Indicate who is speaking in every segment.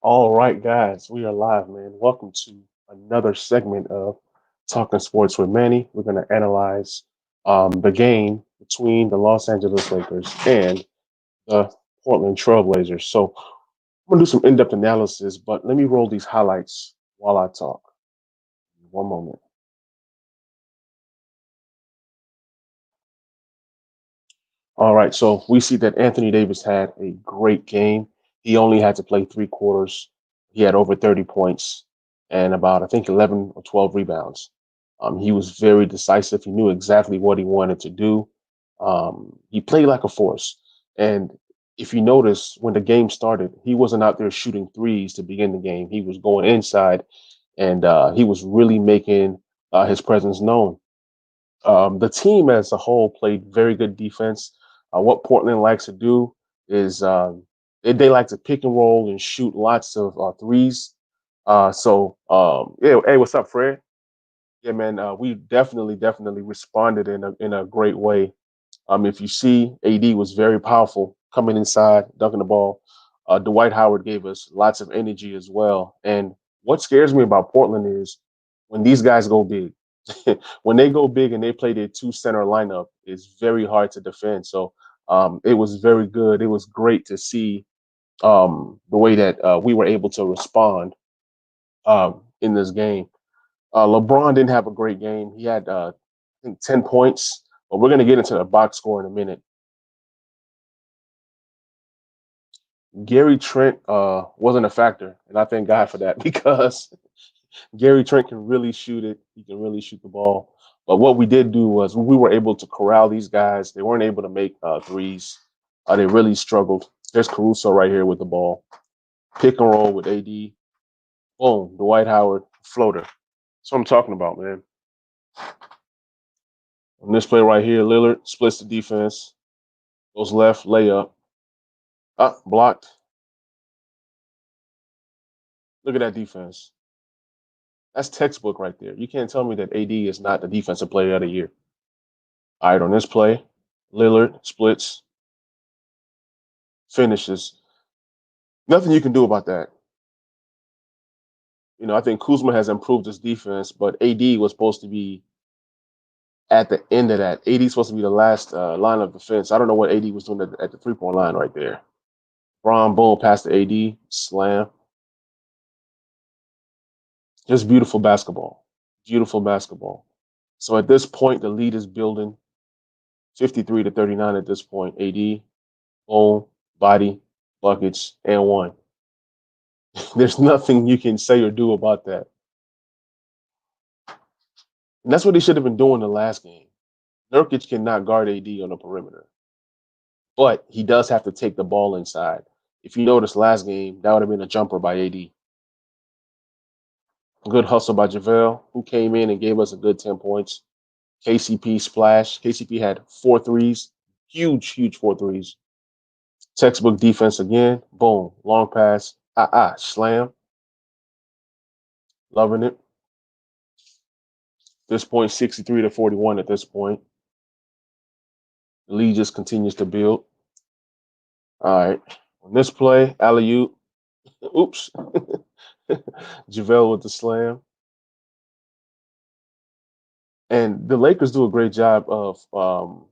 Speaker 1: All right, guys, we are live, man. Welcome to another segment of Talking Sports with Manny. We're going to analyze the game between the Los Angeles Lakers and the Portland Trailblazers. So I'm going to do some in-depth analysis, but let me roll these highlights while I talk. One moment. All right, so we see that Anthony Davis had a great game. He only had to play 3 quarters. He had over 30 points and about, I think, 11 or 12 rebounds. He was very decisive. He knew exactly what he wanted to do. He played like a force. And if you notice, when the game started, he wasn't out there shooting threes to begin the game. He was going inside and he was really making his presence known. The team as a whole played very good defense. What Portland likes to do is they like to pick and roll and shoot lots of threes. Yeah, hey, what's up, Fred? Yeah, man, we definitely responded in a great way. If you see, AD was very powerful coming inside, dunking the ball. Dwight Howard gave us lots of energy as well. And what scares me about Portland is when these guys go big. When they go big and they play their two center lineup, it's very hard to defend. So it was very good. It was great to see the way that we were able to respond in this game. LeBron didn't have a great game. He had, I think, 10 points, but we're going to get into the box score in a minute. Gary Trent wasn't a factor, and I thank God for that because Gary Trent can really shoot it. He can really shoot the ball. But what we did do was we were able to corral these guys. They weren't able to make threes. They really struggled. There's Caruso right here with the ball. Pick and roll with AD. Boom, Dwight Howard floater. That's what I'm talking about, man. On this play right here, Lillard splits the defense, goes left, layup. Up, blocked. Look at that defense. That's textbook right there. You can't tell me that AD is not the defensive player of the year. All right, on this play, Lillard splits, finishes. Nothing you can do about that. I think Kuzma has improved his defense, but AD was supposed to be at the end of that. AD is supposed to be the last line of defense. I don't know what AD was doing at the 3 point line right there. Bron boom past the AD, slam. Just beautiful basketball. Beautiful basketball. So at this point, the lead is building 53 to 39 at this point. AD, boom, body, buckets, and one. There's nothing you can say or do about that. And that's what they should have been doing the last game. Nurkic cannot guard AD on the perimeter, but he does have to take the ball inside. If you notice last game, that would have been a jumper by AD. Good hustle by JaVale, who came in and gave us a good 10 points. KCP splash. KCP had 4 threes, huge 4 threes. Textbook defense again. Boom, long pass. Slam. Loving it. This point, 63 to 41 at this point. The lead just continues to build. All right. On this play, alley oop. Oops. JaVale with the slam. And the Lakers do a great job of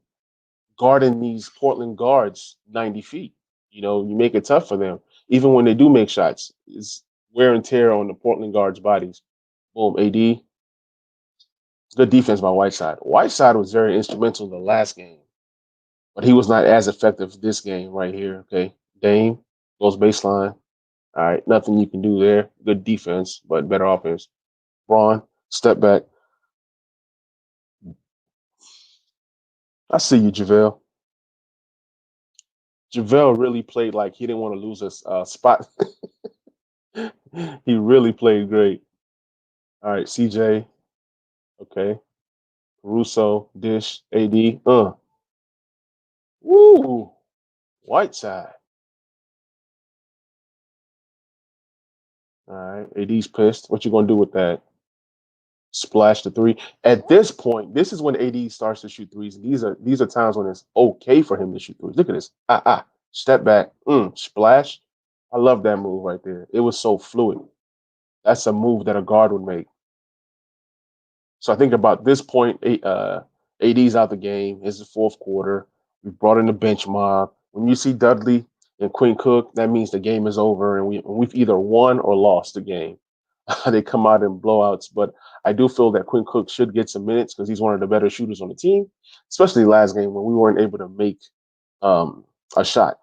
Speaker 1: guarding these Portland guards 90 feet. You make it tough for them. Even when they do make shots, it's wear and tear on the Portland guards' bodies. Boom, AD. Good defense by Whiteside. Whiteside was very instrumental in the last game, but he was not as effective this game right here. Okay. Dame goes baseline. All right. Nothing you can do there. Good defense, but better offense. Braun, step back. I see you, JaVale. JaVale really played like he didn't want to lose a spot. He really played great. All right, CJ. Okay. Russo, Dish, AD. Woo. Whiteside. All right. AD's pissed. What you gonna do with that? Splash the three. At this point, this is when AD starts to shoot threes. These are times when it's okay for him to shoot threes. Look at this. Step back. Splash. I love that move right there. It was so fluid. That's a move that a guard would make. So I think about this point, AD's out the game. It's the fourth quarter. We brought in the bench mob. When you see Dudley and Quinn Cook, that means the game is over, and we've either won or lost the game. They come out in blowouts, but I do feel that Quinn Cook should get some minutes because he's one of the better shooters on the team, especially last game when we weren't able to make um, a shot.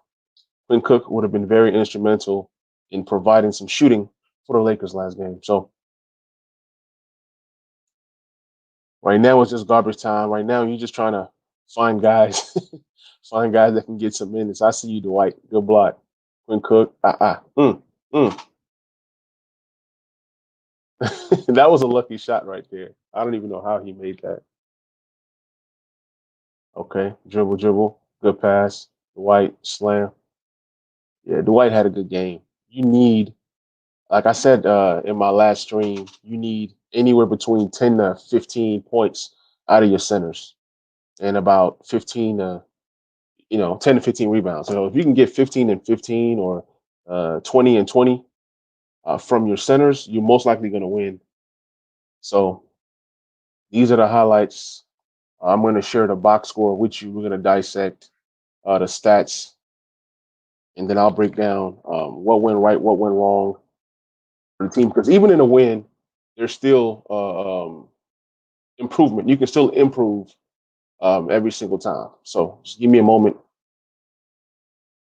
Speaker 1: Quinn Cook would have been very instrumental in providing some shooting for the Lakers last game. So right now it's just garbage time. Right now you're just trying to find guys, find guys that can get some minutes. I see you, Dwight. Good block. Quinn Cook. Mm. That was a lucky shot right there. I don't even know how he made that. Okay, dribble, dribble. Good pass. Dwight slam. Yeah, Dwight had a good game. You need, like I said in my last stream, you need anywhere between 10 to 15 points out of your centers and about 15 to 10 to 15 rebounds. So if you can get 15 and 15 or 20 and 20 from your centers, you're most likely going to win. So these are the highlights. I'm going to share the box score with you. We're going to dissect the stats, and then I'll break down what went right, what went wrong for the team. Because even in a win, there's still improvement. You can still improve every single time. So just give me a moment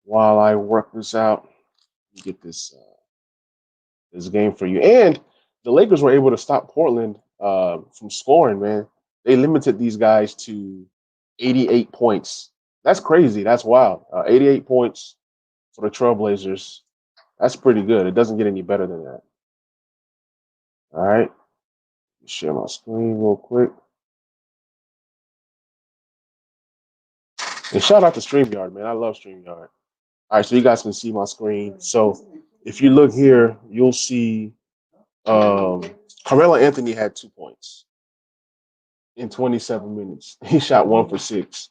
Speaker 1: while I work this out. Get this game for you. And the Lakers were able to stop Portland from scoring, man. They limited these guys to 88 points. That's crazy. That's wild. 88 points for the Trailblazers. That's pretty good. It doesn't get any better than that. All right. Share my screen real quick. And shout out to StreamYard, man. I love StreamYard. All right, so you guys can see my screen. So if you look here, you'll see Carmelo Anthony had 2 points in 27 minutes. He shot 1 for 6.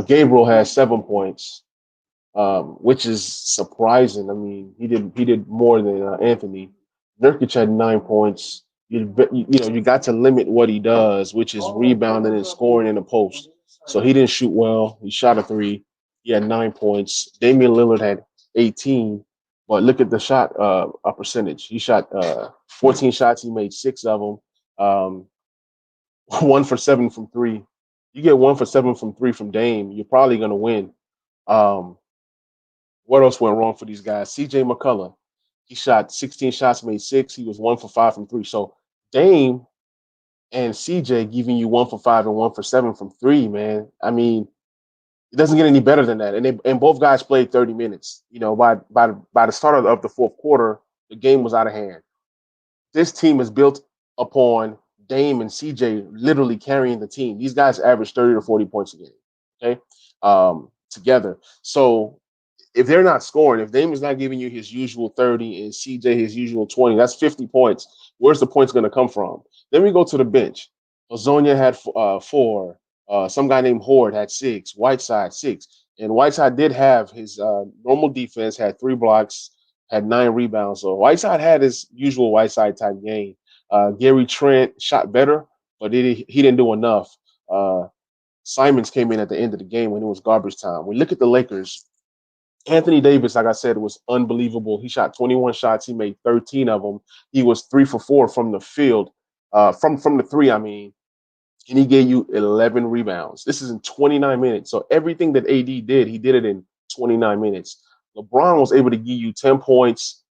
Speaker 1: Gabriel has 7 points, which is surprising. I mean, he did more than Anthony. Nurkic had 9 points. You got to limit what he does, which is rebounding and scoring in the post. So he didn't shoot well. He shot a three. He had 9 points. Damian Lillard had 18. But look at the shot percentage. He shot 14 shots. He made 6 of them. 1 for 7 from three. You get 1 for 7 from three from Dame, you're probably going to win. Um, what else went wrong for these guys? CJ McCullough, he shot 16 shots, made 6. He was 1 for 5 from three. So Dame and CJ giving you 1 for 5 and 1 for 7 from three, man. I mean, it doesn't get any better than that. And both guys played 30 minutes. By the start of the fourth quarter, the game was out of hand. This team is built upon Dame and CJ literally carrying the team. These guys average 30 to 40 points a game, okay, together. So if they're not scoring, if Dame is not giving you his usual 30 and CJ his usual 20, that's 50 points. Where's the points going to come from? Then we go to the bench. Ozonia had 4. Some guy named Horde had 6. Whiteside 6. And Whiteside did have his normal defense, had 3 blocks, had 9 rebounds. So Whiteside had his usual Whiteside type game. Gary Trent shot better, but he didn't do enough. Simons came in at the end of the game when it was garbage time. We look at the Lakers. Anthony Davis, like I said, was unbelievable. He shot 21 shots. He made 13 of them. He was 3 for 4 from the field, from the three, I mean, and he gave you 11 rebounds. This is in 29 minutes. So everything that AD did, he did it in 29 minutes. LeBron was able to give you 10 points,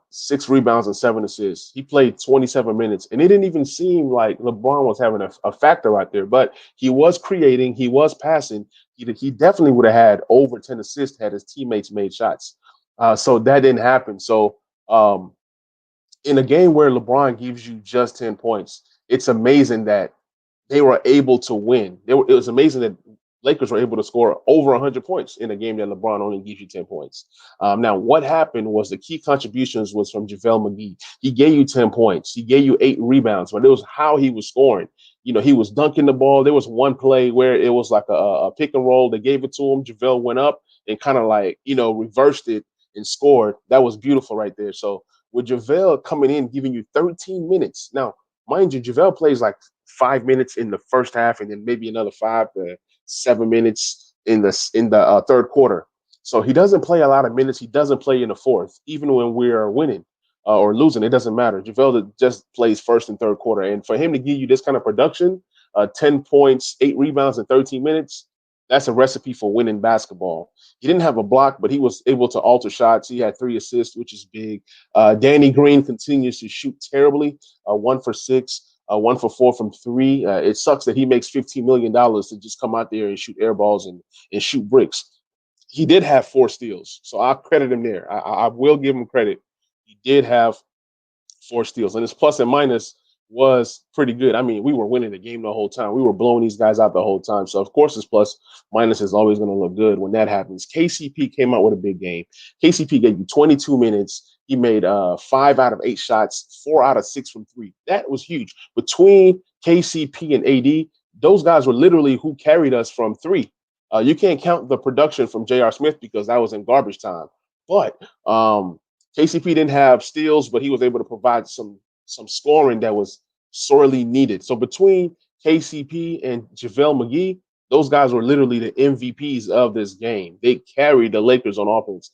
Speaker 1: 6 rebounds, and 7 assists. He played 27 minutes, and it didn't even seem like LeBron was having a factor out there, but he was creating, he was passing. He definitely would have had over 10 assists had his teammates made shots. So that didn't happen. So in a game where LeBron gives you just 10 points, it's amazing that they were able to win. It was amazing that Lakers were able to score over 100 points in a game that LeBron only gives you 10 points. Now, what happened was the key contributions was from JaVale McGee. He gave you 10 points. He gave you 8 rebounds, but it was how he was scoring. He was dunking the ball. There was one play where it was like a pick and roll. They gave it to him. JaVale went up and kind of like, reversed it and scored. That was beautiful right there. So with JaVale coming in, giving you 13 minutes. Now, mind you, JaVale plays like 5 minutes in the first half, and then maybe another 5 to 7 minutes in the third quarter. So he doesn't play a lot of minutes. He doesn't play in the fourth, even when we are winning or losing. It doesn't matter. JaVale just plays first and third quarter, and for him to give you this kind of production, 10 points, 8 rebounds in 13 minutes, that's a recipe for winning basketball. He didn't have a block, but he was able to alter shots. He had 3 assists, which is big. Danny Green continues to shoot terribly, 1 for 6, 1 for 4 from three. It sucks that he makes $15 million to just come out there and shoot air balls and shoot bricks. He did have 4 steals, so I credit him there. I will give him credit. He did have 4 steals, and his plus and minus was pretty good. I mean, we were winning the game the whole time. We were blowing these guys out the whole time. So of course his plus minus is always going to look good when that happens. KCP came out with a big game. KCP gave you 22 minutes. He made 5 out of 8 shots, 4 out of 6 from three. That was huge. Between KCP and AD, those guys were literally who carried us from three. You can't count the production from J.R. Smith because that was in garbage time. But KCP didn't have steals, but he was able to provide some scoring that was sorely needed. So between KCP and JaVale McGee, those guys were literally the MVPs of this game. They carried the Lakers on offense.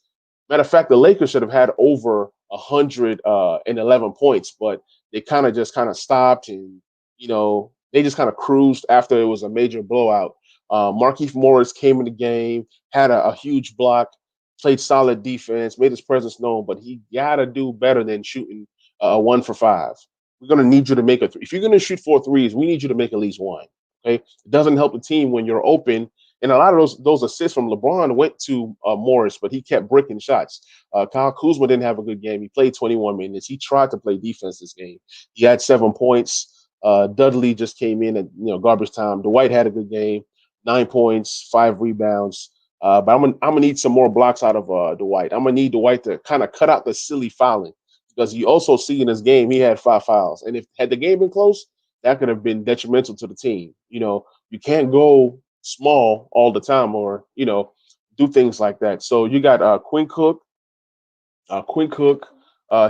Speaker 1: Matter of fact, the Lakers should have had over 111 points, but they kind of stopped, and they just kind of cruised after it was a major blowout. Markieff Morris came in the game, had a huge block, played solid defense, made his presence known, but he gotta do better than shooting 1 for 5. We're gonna need you to make a three. If you're gonna shoot 4 threes, we need you to make at least one. Okay, it doesn't help the team when you're open. And a lot of those assists from LeBron went to Morris, but he kept bricking shots. Kyle Kuzma didn't have a good game. He played 21 minutes. He tried to play defense this game. He had 7 points. Dudley just came in at garbage time. Dwight had a good game, 9 points, 5 rebounds. But I'm gonna need some more blocks out of Dwight. I'm gonna need Dwight to kind of cut out the silly fouling because you also see in this game he had 5 fouls, and if had the game been close, that could have been detrimental to the team. You can't go small all the time, or do things like that. So you got Quinn Cook. Quinn Cook,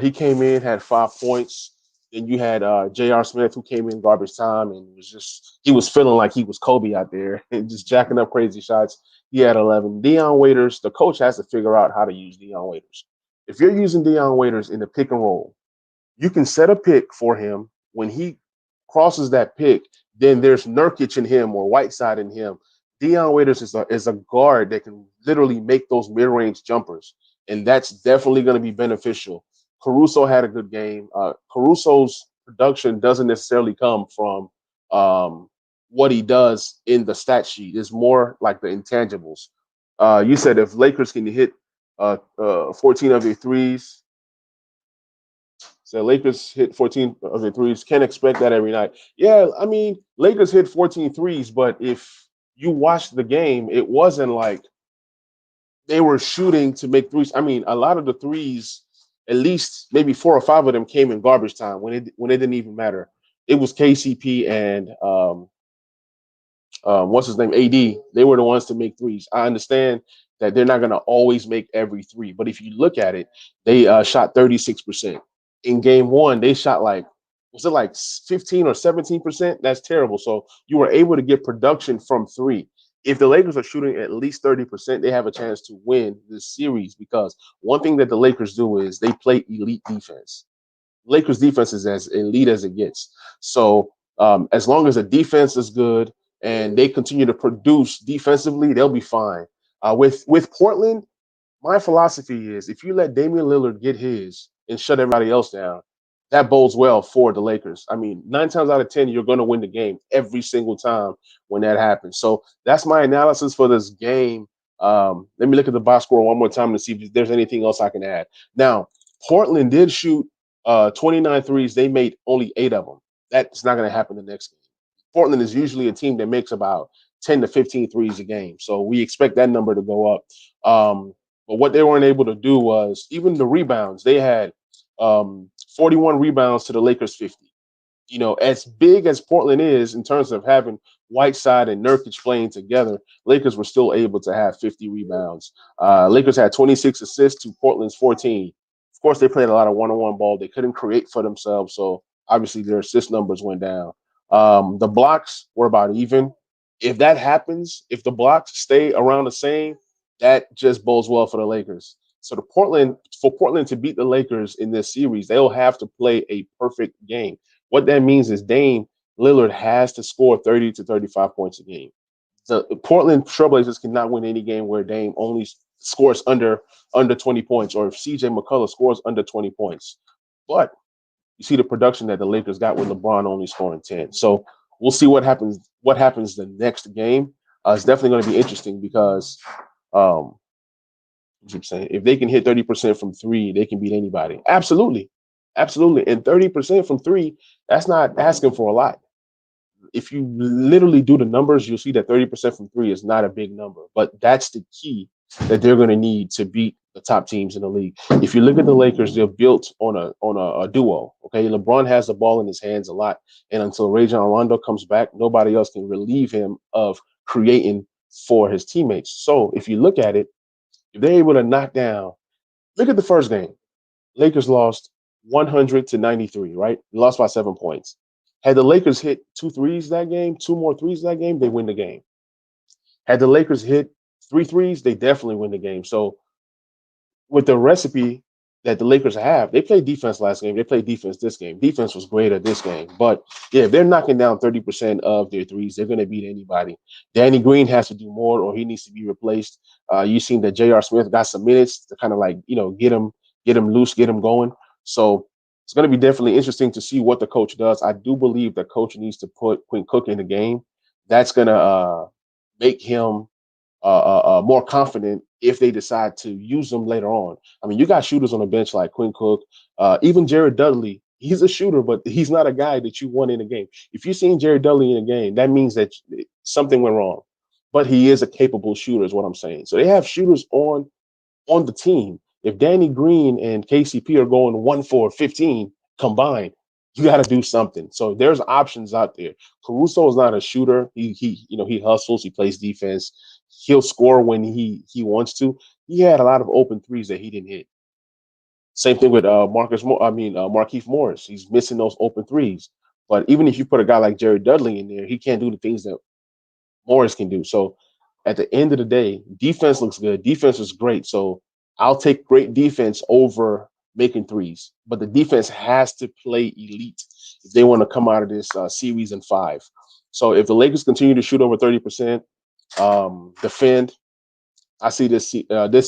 Speaker 1: he came in, had 5 points. Then you had J.R. Smith, who came in garbage time and he was feeling like he was Kobe out there and just jacking up crazy shots. He had 11. Dion Waiters, the coach has to figure out how to use Dion Waiters. If you're using Dion Waiters in the pick and roll, you can set a pick for him. When he crosses that pick, then there's Nurkic in him or Whiteside in him. Dion Waiters is a guard that can literally make those mid-range jumpers, and that's definitely going to be beneficial. Caruso had a good game. Caruso's production doesn't necessarily come from what he does in the stat sheet. It's more like the intangibles. You said if Lakers can hit 14 of their threes, so Lakers hit 14 of their threes. Can't expect that every night. Yeah, I mean, Lakers hit 14 threes, but if you watched the game, it wasn't like they were shooting to make threes. I mean, a lot of the threes, at least maybe 4 or 5 of them came in garbage time when it didn't even matter. It was KCP and what's his name, AD. They were the ones to make threes. I understand that they're not going to always make every three, but if you look at it, they shot 36%. In game one, they shot was it like 15 or 17%? That's terrible. So you were able to get production from three. If the Lakers are shooting at least 30%, they have a chance to win this series because one thing that the Lakers do is they play elite defense. Lakers defense is as elite as it gets. So as long as the defense is good and they continue to produce defensively, they'll be fine. With Portland, my philosophy is if you let Damian Lillard get his and shut everybody else down, that bodes well for the Lakers. I mean, 9 times out of 10, you're going to win the game every single time when that happens. So that's my analysis for this game. Let me look at the box score one more time to see if there's anything else I can add. Now, Portland did shoot 29 threes. They made only 8 of them. That's not going to happen the next game. Portland is usually a team that makes about 10 to 15 threes a game. So we expect that number to go up. But what they weren't able to do was even the rebounds. They had 41 rebounds to the Lakers 50. As big as Portland is in terms of having Whiteside and Nurkic playing together, Lakers were still able to have 50 rebounds. Lakers had 26 assists to Portland's 14. Of course, they played a lot of one-on-one ball. They couldn't create for themselves, so obviously their assist numbers went down. The blocks were about even. If that happens, if the blocks stay around the same, that just bodes well for the Lakers. So for Portland to beat the Lakers in this series, they'll have to play a perfect game. What that means is Dame Lillard has to score 30 to 35 points a game. The Portland Trailblazers cannot win any game where Dame only scores under 20 points, or if CJ McCullough scores under 20 points. But you see the production that the Lakers got with LeBron only scoring 10. So we'll see what happens. What happens the next game? It's definitely going to be interesting because um, I'm saying if they can hit 30% from three, they can beat anybody. Absolutely, absolutely. And 30% from three, that's not asking for a lot. If you literally do the numbers, you'll see that 30% from three is not a big number, but that's the key that they're going to need to beat the top teams in the league. If you look at the Lakers, they're built on a duo. Okay, LeBron has the ball in his hands a lot, and until Rajon Rondo comes back, nobody else can relieve him of creating for his teammates. So if you look at it, if they're able to knock down, look at the first game. Lakers lost 100 to 93, right? They lost by 7 points. Had the Lakers hit two threes that game, two more threes that game, they win the game. Had the Lakers hit three threes, they definitely win the game. So with the recipe that the Lakers have, they played defense last game. They played defense this game. Defense was great at this game. But yeah, if they're knocking down 30% of their threes, they're going to beat anybody. Danny Green has to do more or he needs to be replaced. You've seen that J.R. Smith got some minutes to kind of like, get him loose, get him going. So it's going to be definitely interesting to see what the coach does. I do believe the coach needs to put Quinn Cook in the game. That's going to make him more confident if they decide to use them later on. I mean, you got shooters on the bench like Quinn Cook, even Jared Dudley. He's a shooter, but he's not a guy that you want in a game. If you've seen Jared Dudley in a game, that means that something went wrong. But he is a capable shooter, is what I'm saying. So they have shooters on the team. If Danny Green and KCP are going 1 for 15 combined, you got to do something. So there's options out there. Caruso is not a shooter. He hustles. He plays defense. He'll score when he wants to. He had a lot of open threes that he didn't hit. Same thing with Markieff Morris. He's missing those open threes. But even if you put a guy like Jerry Dudley in there, he can't do the things that Morris can do. So at the end of the day, defense looks good. Defense is great. So I'll take great defense over making threes. But the defense has to play elite if they want to come out of this series in five. So if the Lakers continue to shoot over 30%, defend, I see this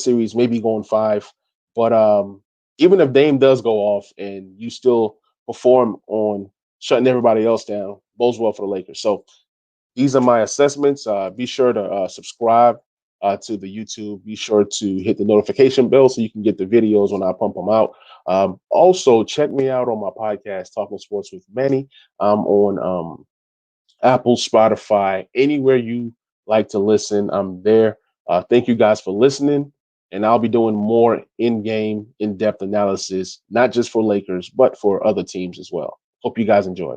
Speaker 1: series maybe going five. But even if Dame does go off and you still perform on shutting everybody else down, bodes well for the Lakers. So these are my assessments. Be sure to subscribe to the YouTube. Be sure to hit the notification bell so you can get the videos when I pump them out. Also, check me out on my podcast, Talking Sports with Manny. I'm on Apple, Spotify, anywhere you like to listen. I'm there. Thank you guys for listening. And I'll be doing more in-game, in-depth analysis, not just for Lakers, but for other teams as well. Hope you guys enjoy.